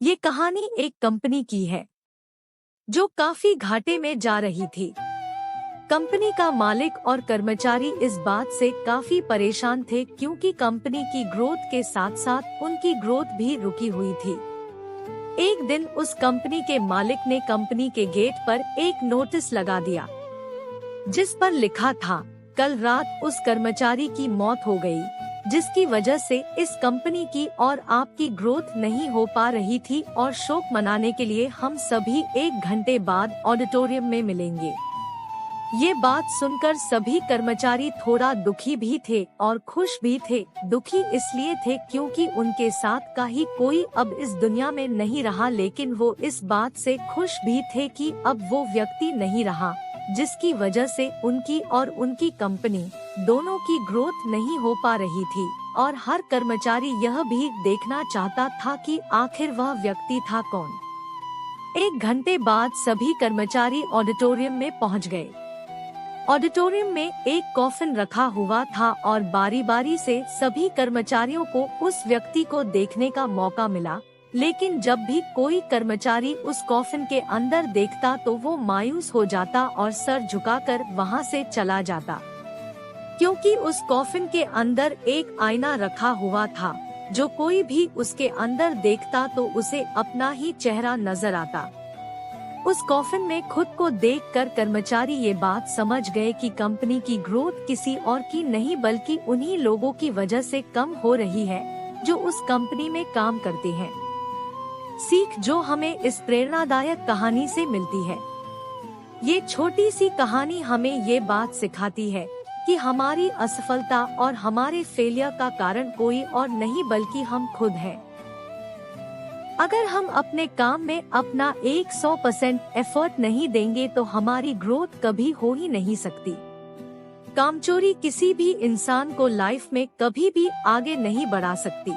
ये कहानी एक कंपनी की है जो काफी घाटे में जा रही थी। कंपनी का मालिक और कर्मचारी इस बात से काफी परेशान थे क्योंकि कंपनी की ग्रोथ के साथ साथ उनकी ग्रोथ भी रुकी हुई थी। एक दिन उस कंपनी के मालिक ने कंपनी के गेट पर एक नोटिस लगा दिया जिस पर लिखा था, कल रात उस कर्मचारी की मौत हो गई, जिसकी वजह से इस कंपनी की और आपकी ग्रोथ नहीं हो पा रही थी और शोक मनाने के लिए हम सभी 1 घंटे बाद ऑडिटोरियम में मिलेंगे। ये बात सुनकर सभी कर्मचारी थोड़ा दुखी भी थे और खुश भी थे। दुखी इसलिए थे क्योंकि उनके साथ का ही कोई अब इस दुनिया में नहीं रहा, लेकिन वो इस बात से खुश भी थे कि अब वो व्यक्ति नहीं रहा जिसकी वजह से उनकी और उनकी कंपनी दोनों की ग्रोथ नहीं हो पा रही थी। और हर कर्मचारी यह भी देखना चाहता था कि आखिर वह व्यक्ति था कौन। 1 घंटे बाद सभी कर्मचारी ऑडिटोरियम में पहुंच गए। ऑडिटोरियम में एक कॉफिन रखा हुआ था और बारी बारी से सभी कर्मचारियों को उस व्यक्ति को देखने का मौका मिला, लेकिन जब भी कोई कर्मचारी उस कॉफिन के अंदर देखता तो वो मायूस हो जाता और सर झुकाकर वहां से चला जाता, क्योंकि उस कॉफिन के अंदर एक आईना रखा हुआ था। जो कोई भी उसके अंदर देखता तो उसे अपना ही चेहरा नजर आता। उस कॉफिन में खुद को देखकर कर्मचारी ये बात समझ गए कि कंपनी की ग्रोथ किसी और की नहीं बल्कि उन्हीं लोगों की वजह से कम हो रही है जो उस कंपनी में काम करते हैं। सीख जो हमें इस प्रेरणादायक कहानी से मिलती है। ये छोटी सी कहानी हमें ये बात सिखाती है कि हमारी असफलता और हमारे फेलियर का कारण कोई और नहीं बल्कि हम खुद हैं। अगर हम अपने काम में अपना 100% एफर्ट नहीं देंगे तो हमारी ग्रोथ कभी हो ही नहीं सकती। कामचोरी किसी भी इंसान को लाइफ में कभी भी आगे नहीं बढ़ा सकती।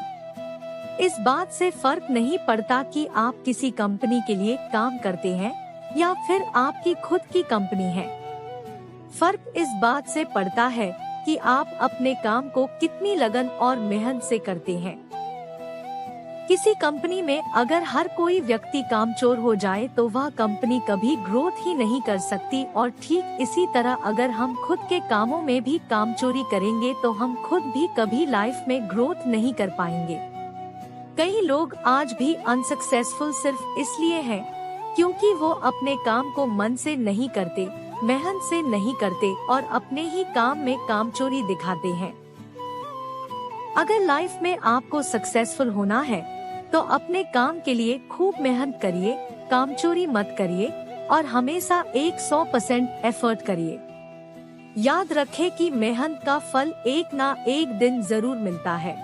इस बात से फर्क नहीं पड़ता कि आप किसी कंपनी के लिए काम करते हैं या फिर आपकी खुद की कंपनी है। फर्क इस बात से पड़ता है कि आप अपने काम को कितनी लगन और मेहनत से करते हैं। किसी कंपनी में अगर हर कोई व्यक्ति कामचोर हो जाए तो वह कंपनी कभी ग्रोथ ही नहीं कर सकती, और ठीक इसी तरह अगर हम खुद के कामों में भी कामचोरी करेंगे तो हम खुद भी कभी लाइफ में ग्रोथ नहीं कर पाएंगे। कई लोग आज भी अनसक्सेसफुल सिर्फ इसलिए हैं क्योंकि वो अपने काम को मन से नहीं करते, मेहनत से नहीं करते और अपने ही काम में कामचोरी दिखाते हैं। अगर लाइफ में आपको सक्सेसफुल होना है तो अपने काम के लिए खूब मेहनत करिए, कामचोरी मत करिए और हमेशा 100% एफर्ट करिए। याद रखें कि मेहनत का फल एक ना एक दिन जरूर मिलता है।